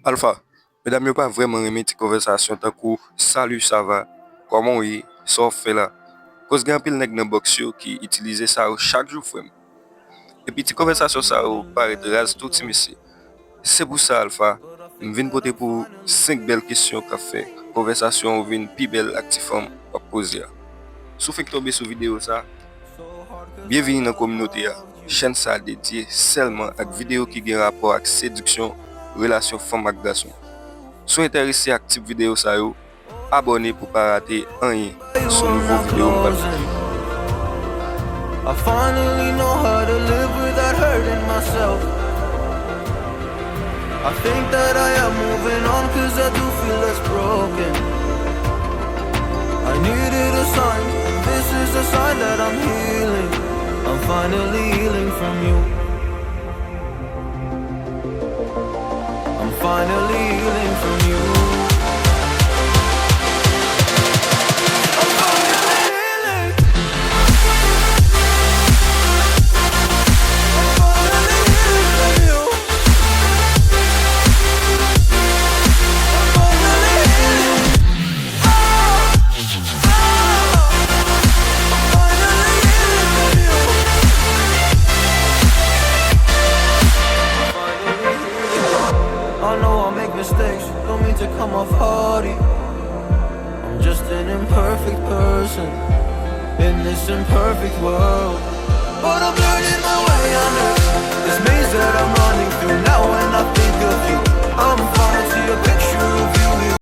Alpha, mesdames, yo pas vraiment aimé tes conversations tant que salut, ça va, comment oui, ça fait là. Cause gen pile nèg nan box yo qui utilise ça chaque jour frère. Et puis tes conversations ça paraît ras tout timisi. C'est pour ça Alpha, je viens porter pour 5 belles questions qu'a fait. Conversation vinn pi belle actif à poser. Si vous tomber sur vidéo ça, bienvenue dans la communauté. Chaîne ça dédiée seulement à vidéo qui ont rapport avec séduction, relation femme avec garçon. Si vous êtes intéressé à active vidéo ça yo, abonnez pour pas rater rien sur nouveau vidéo. I finally know how to live without hurting myself. I think that I am moving on cause I do feel less broken. I needed a sign, this is a sign that I'm healing. I'm finally healing from you. I'm finally healing from you. Mistakes, don't mean to come off hardy. I'm just an imperfect person in this imperfect world. But I'm learning my way under this maze that I'm running through. Now when I think of you, I'm falling to your picture.